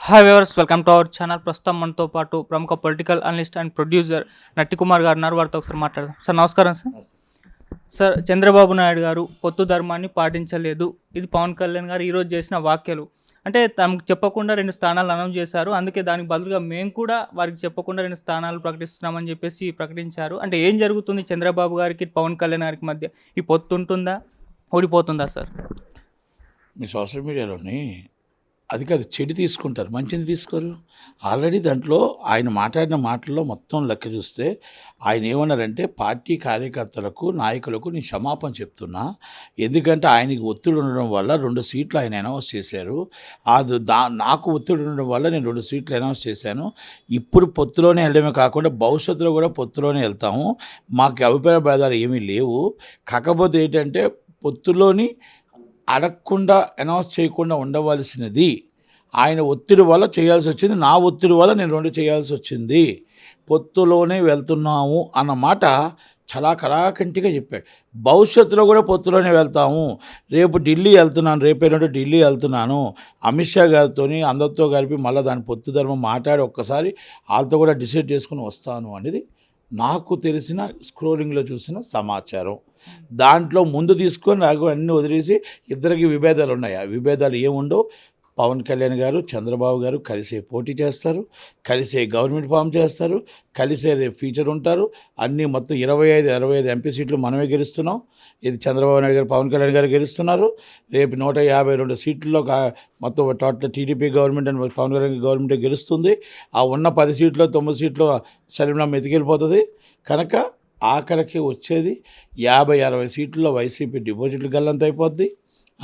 Hi viewers, welcome to our channel. ప్రస్తుతం మనతో పాటు ప్రముఖ పొలిటికల్ అనలిస్ట్ అండ్ ప్రొడ్యూసర్ నట్టి కుమార్ గారు ఉన్నారు. వారితో ఒకసారి మాట్లాడదాం. సార్ నమస్కారం. సార్ చంద్రబాబు నాయుడు గారు పొత్తు ధర్మాన్ని పాటించలేదు, ఇది పవన్ కళ్యాణ్ గారు ఈరోజు చేసిన వ్యాఖ్యలు. అంటే తమకు చెప్పకుండా 2 స్థానాలు అనౌన్స్ చేశారు. అందుకే దానికి బదులుగా మేము కూడా వారికి చెప్పకుండా 2 స్థానాలు ప్రకటిస్తున్నామని చెప్పేసి ప్రకటించారు. అంటే ఏం జరుగుతుంది చంద్రబాబు గారికి పవన్ కళ్యాణ్ గారికి మధ్య? ఈ పొత్తు ఉంటుందా, ఓడిపోతుందా సార్? మీ సోషల్ మీడియాలోని అది కాదు, చెడు తీసుకుంటారు, మంచిది తీసుకోరు. ఆల్రెడీ దాంట్లో ఆయన మాట్లాడిన మాటల్లో మొత్తం లెక్క చూస్తే ఆయన ఏమన్నారంటే, పార్టీ కార్యకర్తలకు నాయకులకు నేను క్షమాపణ చెప్తున్నా, ఎందుకంటే ఆయనకి ఒత్తిడి ఉండడం వల్ల 2 సీట్లు ఆయన అనౌన్స్ చేశారు. అది నాకు ఒత్తిడి ఉండడం వల్ల నేను 2 సీట్లు అనౌన్స్ చేశాను. ఇప్పుడు పొత్తులోనే వెళ్ళడమే కాకుండా భవిష్యత్తులో కూడా పొత్తులోనే వెళ్తాము. మాకు అభిప్రాయ భేదాలు ఏమీ లేవు. కాకపోతే ఏంటంటే పొత్తులోని అడగకుండా అనౌన్స్ చేయకుండా ఉండవలసినది ఆయన ఒత్తిడి వల్ల చేయాల్సి వచ్చింది. నా ఒత్తిడి వల్ల నేను 2 చేయాల్సి వచ్చింది. పొత్తులోనే వెళ్తున్నాము అన్నమాట చాలా కళాకంటిగా చెప్పాడు. భవిష్యత్తులో కూడా పొత్తులోనే వెళ్తాము. రేపు ఢిల్లీ వెళ్తున్నాను, రేపేనాడు ఢిల్లీ వెళ్తున్నాను, అమిత్ షా గారితో అందరితో కలిపి మళ్ళీ దాని పొత్తు ధర్మం మాట్లాడి ఒక్కసారి వాళ్ళతో కూడా డిసైడ్ చేసుకుని వస్తాను అనేది నాకు తెలిసిన స్క్రోలింగ్లో చూసిన సమాచారం. దాంట్లో ముందు తీసుకొని నాకు అన్నీ వదిలేసి ఇద్దరికి విభేదాలు ఉన్నాయి. ఆ విభేదాలు ఏముండవు. పవన్ కళ్యాణ్ గారు, చంద్రబాబు గారు కలిసే పోటీ చేస్తారు, కలిసే గవర్నమెంట్ ఫామ్ చేస్తారు, కలిసే రేపు ఫ్యూచర్ ఉంటారు. అన్నీ మొత్తం 25 ఎంపీ సీట్లు మనమే గెలుస్తున్నాం. ఇది చంద్రబాబు నాయుడు గారు, పవన్ కళ్యాణ్ గారు గెలుస్తున్నారు. రేపు 152 సీట్లలో మొత్తం total TDP government and Pawan Kalyan గవర్నమెంటే గెలుస్తుంది. ఆ ఉన్న 10 సీట్లో 9 సీట్లు శర్మిలమ్మ ఎతికెళ్ళిపోతుంది. కనుక ఆఖరికి వచ్చేది 50-60 సీట్లలో వైసీపీ డిపాజిట్లు గల్లంత అయిపోద్ది.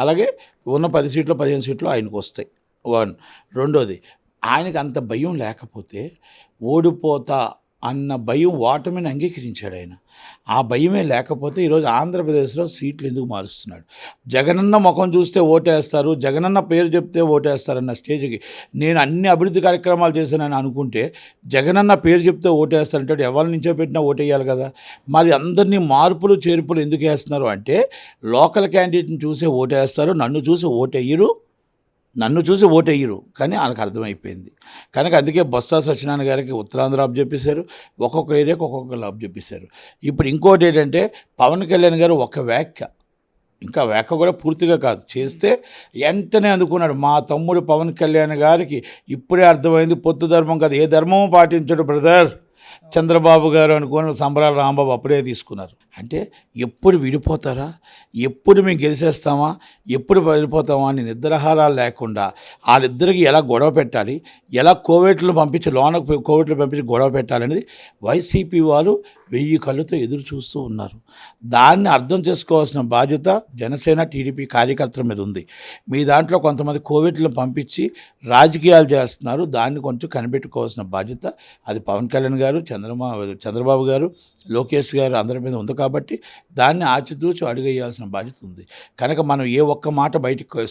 అలాగే ఉన్న 10 సీట్లు 15 సీట్లు ఆయనకు వస్తాయి. 1. రెండోది, ఆయనకు అంత భయం లేకపోతే ఓడిపోతా అన్న భయం, ఓటమిని అంగీకరించాడు ఆయన. ఆ భయమే లేకపోతే ఈరోజు ఆంధ్రప్రదేశ్లో సీట్లు ఎందుకు మారుస్తున్నాడు? జగనన్న ముఖం చూస్తే ఓటేస్తారు, జగనన్న పేరు చెప్తే ఓటేస్తారన్న స్టేజ్కి నేను అన్ని అభివృద్ధి కార్యక్రమాలు చేశానని అనుకుంటే జగనన్న పేరు చెప్తే ఓటేస్తారంటే ఎవరి నుంచో పెట్టినా ఓటేయాలి కదా. మరి అందరినీ మార్పులు చేర్పులు ఎందుకు వేస్తున్నారు అంటే, లోకల్ క్యాండిడేట్ని చూసే ఓటేస్తారు, నన్ను చూసి ఓటేయరు కానీ వాళ్ళకి అర్థమైపోయింది. కనుక అందుకే బొత్స సత్యనారాయణ గారికి ఉత్తరాంధ్ర అప్ చెప్పేశారు, ఒక్కొక్క ఏరియాకి ఒక్కొక్కరు అప్ చెప్పేశారు. ఇప్పుడు ఇంకోటి ఏంటంటే, పవన్ కళ్యాణ్ గారు ఒక వ్యాఖ్య, ఇంకా వ్యాఖ్య కూడా పూర్తిగా కాదు చేస్తే వెంటనే అందుకున్నాడు. మా తమ్ముడు పవన్ కళ్యాణ్ గారికి ఇప్పుడే అర్థమైంది, పొత్తు ధర్మం కాదు, ఏ ధర్మము పాటించడు బ్రదర్ చంద్రబాబు గారు అనుకుని సంబరాలు రాంబాబు అప్పుడే తీసుకున్నారు. అంటే ఎప్పుడు విడిపోతారా, ఎప్పుడు మేము గెలిచేస్తామా, ఎప్పుడు వెళ్ళిపోతామా అని నిద్రాహారాలు లేకుండా వాళ్ళిద్దరికి ఎలా గొడవ పెట్టాలి, ఎలా కోవిడ్లు పంపించి గొడవ పెట్టాలనేది వైసీపీ వాళ్ళు 1000 కళ్ళతో ఎదురు చూస్తూ ఉన్నారు. దాన్ని అర్థం చేసుకోవాల్సిన బాధ్యత జనసేన టీడీపీ కార్యకర్తల మీద ఉంది. మీ దాంట్లో కొంతమంది కోవిడ్లను పంపించి రాజకీయాలు చేస్తున్నారు, దాన్ని కొంచెం కనిపెట్టుకోవాల్సిన బాధ్యత అది పవన్ కళ్యాణ్ గారు, చంద్రబాబు గారు, లోకేష్ గారు అందరి మీద ఉంది. కాబట్టి దాన్ని ఆచితూచి అడుగేయాల్సిన బాధ్యత ఉంది. కనుక మనం ఏ ఒక్క మాట బయటకు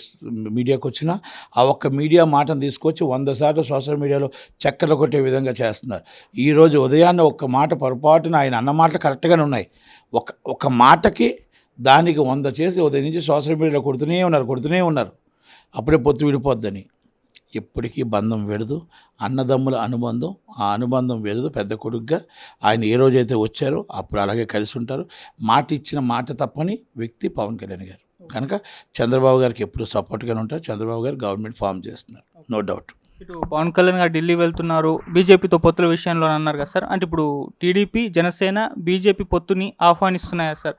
మీడియాకు వచ్చినా ఆ ఒక్క మీడియా మాటను తీసుకొచ్చి 100 సార్లు సోషల్ మీడియాలో చక్కర్లు కొట్టే విధంగా చేస్తున్నారు. ఈరోజు ఉదయాన్నే ఒక్క మాట పొరపాటున ఆయన అన్న మాటలు కరెక్ట్గానే ఉన్నాయి. ఒక మాటకి దానికి 100 చేసి ఉదయం నుంచి సోషల్ మీడియాలో కొడుతూనే ఉన్నారు అప్పుడే పొత్తు విడిపోద్దని. ఎప్పటికీ బంధం వెడదు, అన్నదమ్ముల అనుబంధం, ఆ అనుబంధం వెడదు. పెద్ద కొడుకుగా ఆయన ఏ రోజైతే వచ్చారో అప్పుడు అలాగే కలిసి ఉంటారు. మాట ఇచ్చిన మాట తప్పని వ్యక్తి పవన్ కళ్యాణ్ గారు. కనుక చంద్రబాబు గారికి ఎప్పుడు సపోర్ట్గానే ఉంటారు. చంద్రబాబు గారు గవర్నమెంట్ ఫామ్ చేస్తున్నారు, నో డౌట్. ఇటు పవన్ కళ్యాణ్ గారు ఢిల్లీ వెళ్తున్నారు, బీజేపీతో పొత్తుల విషయంలో అన్నారు కదా సార్. అంటే ఇప్పుడు టీడీపీ, జనసేన, బీజేపీ పొత్తుని ఆహ్వానిస్తున్నాయా సార్?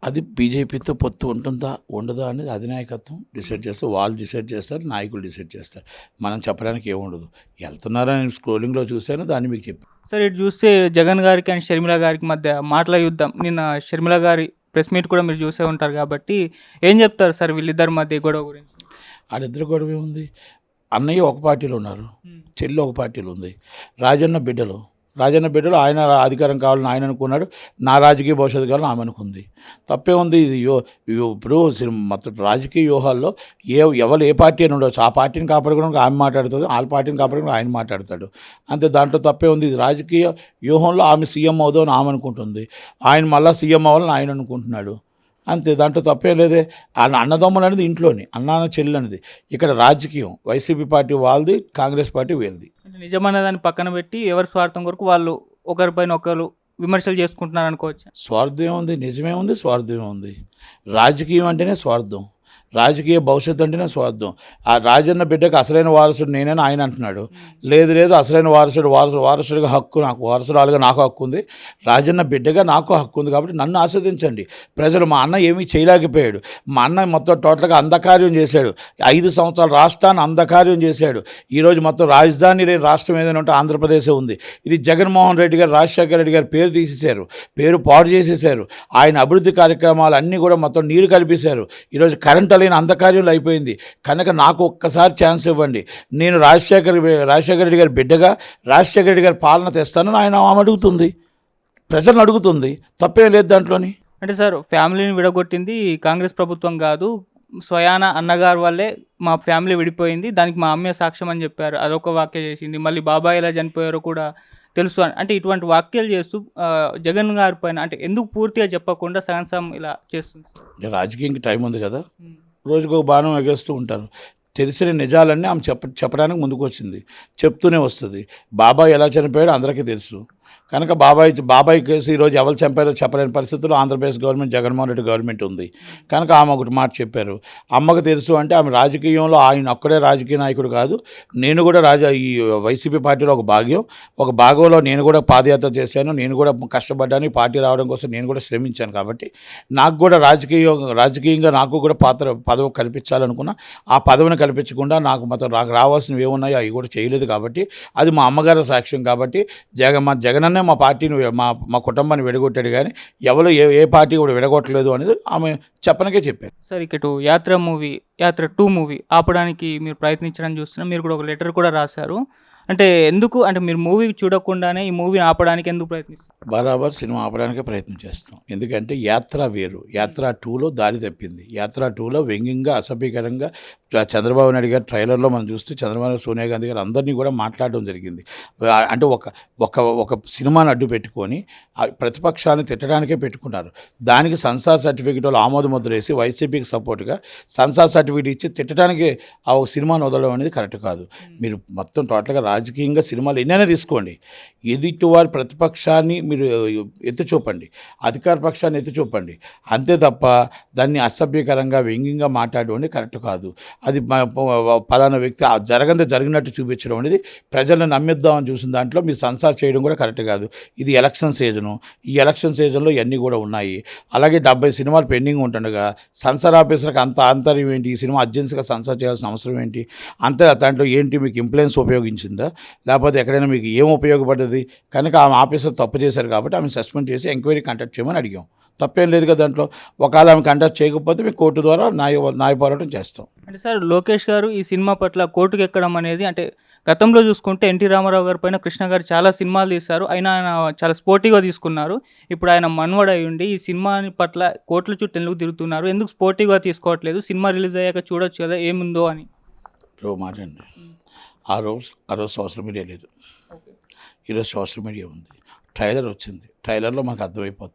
అది బీజేపీతో పొత్తు ఉంటుందా ఉండదా అనేది అధినాయకత్వం డిసైడ్ చేస్తారు, వాళ్ళు డిసైడ్ చేస్తారు, నాయకులు డిసైడ్ చేస్తారు. మనం చెప్పడానికి ఏముండదు. వెళ్తున్నారని స్క్రోలింగ్లో చూశాను, దాన్ని మీకు చెప్పాను. సార్ ఇటు చూస్తే జగన్ గారికి అండ్ షర్మిల గారికి మధ్య మాటల యుద్ధం. నిన్న షర్మిల గారి ప్రెస్ మీట్ కూడా మీరు చూసే ఉంటారు కాబట్టి ఏం చెప్తారు సార్ వీళ్ళిద్దరి మధ్య గొడవ గురించి? వాళ్ళిద్దరు గొడవ ఉంది. అన్నయ్య ఒక పార్టీలో ఉన్నారు, చెల్లి ఒక పార్టీలో ఉంది. రాజన్న బిడ్డలు ఆయన అధికారం కావాలని ఆయన అనుకున్నాడు, నా రాజకీయ భవిష్యత్తు కావాలని ఆమె అనుకుంది. తప్పే ఉంది. ఇది ఇప్పుడు మొత్తం రాజకీయ వ్యూహాల్లో ఎవరు ఏ పార్టీ అని ఉండవచ్చు, ఆ పార్టీని కాపాడుకోవడానికి ఆమె మాట్లాడుతుంది, వాళ్ళ పార్టీని కాపాడుకోవడానికి ఆయన మాట్లాడతాడు అంతే. దాంట్లో తప్పే ఉంది. ఇది రాజకీయ వ్యూహంలో ఆమె సీఎం అవుదామని ఆమె అనుకుంటుంది, ఆయన మళ్ళీ సీఎం అవ్వాలని ఆయన అనుకుంటున్నాడు. అంతే, దాంట్లో తప్పే లేదే. అన్నదమ్ములు అనేది ఇంట్లోని అన్న చెల్లి అనేది. ఇక్కడ రాజకీయం వైసీపీ పార్టీ వాళ్ళది, కాంగ్రెస్ పార్టీ వీళ్ళది. అంటే నిజమనే దాన్ని పక్కన పెట్టి ఎవరి స్వార్థం కొరకు వాళ్ళు ఒకరిపైన ఒకరు విమర్శలు చేసుకుంటున్నారు అనుకోవచ్చు. స్వార్థం ఏముంది, నిజమే ఉంది, స్వార్థం ఏముంది. రాజకీయం అంటేనే స్వార్థం, రాజకీయ భవిష్యత్తు అంటేనే స్వార్థం. ఆ రాజన్న బిడ్డకు అసలైన వారసుడు నేనని ఆయన అంటున్నాడు. లేదు అసలైన వారసుడిగా హక్కు నాకు, వారసురాలుగా నాకు హక్కు ఉంది, రాజన్న బిడ్డగా నాకు హక్కు ఉంది. కాబట్టి నన్ను ఆస్వాదించండి ప్రజలు. మా అన్న ఏమీ చేయలేకపోయాడు. మా అన్న మొత్తం టోటల్గా అంధకార్యం చేశాడు. 5 సంవత్సరాల రాష్ట్రాన్ని అంధకార్యం చేశాడు. ఈరోజు మొత్తం రాజధాని లేని రాష్ట్రం ఏదైనా ఉంటే ఆంధ్రప్రదేశ్ ఉంది. ఇది జగన్మోహన్ రెడ్డి గారు, రాజశేఖర రెడ్డి గారు పేరు తీసేశారు, పేరు పాడు చేసేశారు. ఆయన అభివృద్ధి కార్యక్రమాలు అన్నీ కూడా మొత్తం నీరు కలిపేశారు. ఈరోజు కరెంట్ లేని అంధకార్యంలో అయిపోయింది. కనుక నాకు ఒక్కసారి ఛాన్స్ ఇవ్వండి, నేను రాజశేఖర రెడ్డి గారి బిడ్డగా రాజశేఖర రెడ్డి గారి పాలన తెస్తానని ఆమె అడుగుతుంది, ప్రజలను అడుగుతుంది. తప్పేం లేదు దాంట్లోని. అంటే సార్, ఫ్యామిలీని విడగొట్టింది కాంగ్రెస్ ప్రభుత్వం కాదు, స్వయాన అన్నగారు వల్లే మా ఫ్యామిలీ విడిపోయింది, దానికి మా అమ్మే సాక్ష్యం అని చెప్పారు. అదొక వ్యాఖ్య చేసింది. మళ్ళీ బాబాయ్ ఎలా చనిపోయారో కూడా తెలుసు అని. అంటే ఇటువంటి వ్యాఖ్యలు చేస్తూ జగన్ గారి పైన అంటే ఎందుకు పూర్తిగా చెప్పకుండా సగం ఇలా చేస్తుంది? రాజకీయానికి టైం ఉంది కదా, రోజుకు ఒక బాణం ఎగేస్తూ ఉంటారు. తెలిసిన నిజాలన్నీ ఆమె చెప్పడానికి ముందుకు వచ్చింది, చెప్తూనే వస్తుంది. బాబాయ్ ఎలా చనిపోయాడో అందరికీ తెలుసు. కనుక బాబాయ్ కేసు ఈరోజు ఎవరు చంపారో చెప్పలేని పరిస్థితుల్లో ఆంధ్రప్రదేశ్ గవర్నమెంట్, జగన్మోహన్ రెడ్డి గవర్నమెంట్ ఉంది. కనుక ఆమె ఒకటి మాట చెప్పారు. అమ్మకు తెలుసు అంటే ఆమె రాజకీయంలో ఆయన ఒక్కడే రాజకీయ నాయకుడు కాదు, నేను కూడా ఈ వైసీపీ పార్టీలో ఒక భాగంలో నేను కూడా పాదయాత్ర చేశాను, నేను కూడా కష్టపడ్డాను, ఈ పార్టీ రావడం కోసం నేను కూడా శ్రమించాను. కాబట్టి నాకు కూడా రాజకీయంగా నాకు కూడా పదవి కల్పించాలనుకున్నా. ఆ పదవిని కల్పించకుండా నాకు రావాల్సినవి ఏమున్నాయో అవి కూడా చేయలేదు. కాబట్టి అది మా అమ్మగారి సాక్ష్యం. కాబట్టి జగనన్నే మా పార్టీని, మా కుటుంబాన్ని విడగొట్టాడు, కానీ ఎవరు ఏ పార్టీ కూడా విడగొట్టలేదు అనేది ఆమె చెప్పనకే చెప్పారు. సార్, ఇటు యాత్ర 2 మూవీ ఆపడానికి మీరు ప్రయత్నించడానికి చూస్తున్నా. మీరు కూడా ఒక లెటర్ కూడా రాశారు. అంటే ఎందుకు, అంటే మీరు మూవీ చూడకుండానే ఈ మూవీని ఆపడానికి ఎందుకు ప్రయత్నిస్తారు? బరాబర్ సినిమా ఆపడానికే ప్రయత్నం చేస్తాం. ఎందుకంటే యాత్ర వేరు, యాత్ర 2లో దారి తప్పింది. యాత్ర 2లో వ్యంగ్యంగా, అసభ్యకరంగా చంద్రబాబు నాయుడు గారు ట్రైలర్లో మనం చూస్తే చంద్రబాబు, సోనియా గాంధీ గారు అందరినీ కూడా మాట్లాడడం జరిగింది. అంటే ఒక సినిమాను అడ్డు పెట్టుకొని ప్రతిపక్షాన్ని తిట్టడానికే పెట్టుకున్నారు. దానికి సెన్సార్ సర్టిఫికేట్ వాళ్ళు ఆమోద ముద్ర వేసి వైసీపీకి సపోర్ట్గా సెన్సార్ సర్టిఫికేట్ ఇచ్చి తిట్టడానికి ఆ ఒక సినిమాను వదలడం అనేది కరెక్ట్ కాదు. మీరు మొత్తం టోటల్గా రాజకీయంగా సినిమాలు ఎన్నైనా తీసుకోండి, ఎదుటి వారి ప్రతిపక్షాన్ని మీరు ఎత్తి చూపండి, అధికార పక్షాన్ని ఎత్తి చూపండి, అంతే తప్ప దాన్ని అసభ్యకరంగా వ్యంగ్యంగా మాట్లాడడం అనేది కరెక్ట్ కాదు. అది పలానా వ్యక్తి జరిగినట్టు చూపించడం అనేది ప్రజలను నమ్మిద్దామని చూసిన దాంట్లో మీరు సెన్సార్ చేయడం కూడా కరెక్ట్ కాదు. ఇది ఎలక్షన్ సీజను, ఈ ఎలక్షన్ సీజన్లో ఇవన్నీ కూడా ఉన్నాయి. అలాగే 70 సినిమాలు పెండింగ్ ఉంటుండగా సెన్సార్ ఆఫీసర్కి అంత ఆంతర్యం ఏంటి? ఈ సినిమా అర్జెన్సీగా సెన్సార్ చేయాల్సిన అవసరం ఏంటి? అంతే దాంట్లో ఏంటి మీకు ఇంప్లూయెన్స్ ఉపయోగించిందా, లేకపోతే ఎక్కడైనా మీకు ఏం ఉపయోగపడ్డది? కనుక ఆమె ఆఫీసర్ తప్పు చేశారు కాబట్టి ఆమె సస్పెండ్ చేసి ఎంక్వైరీ కండక్ట్ చేయమని అడిగాం. తప్పేం లేదు కదా దాంట్లో. ఒకవేళ ఆమె కండక్ట్ చేయకపోతే మేము కోర్టు ద్వారా న్యాయ పోరాటం చేస్తాం. అంటే సార్, లోకేష్ గారు ఈ సినిమా పట్ల కోర్టుకు ఎక్కడం అనేది, అంటే గతంలో చూసుకుంటే ఎన్టీ రామారావు గారి పైన కృష్ణ గారు చాలా సినిమాలు తీశారు, అయినా ఆయన చాలా స్పోర్టివ్గా తీసుకున్నారు. ఇప్పుడు ఆయన మనవడు అయి ఉండి ఈ సినిమా పట్ల కోర్టుల చుట్టూ ఎందుకు తిరుగుతున్నారు, ఎందుకు స్పోర్టివ్గా తీసుకోవట్లేదు? సినిమా రిలీజ్ అయ్యాక చూడొచ్చు కదా ఏముందో అని. మాట అండి, ఆ రోజు సోషల్ మీడియా లేదు, ఈరోజు సోషల్ మీడియా ఉంది. ట్రైలర్ వచ్చింది, ట్రైలర్లో మాకు అర్థమైపోతుంది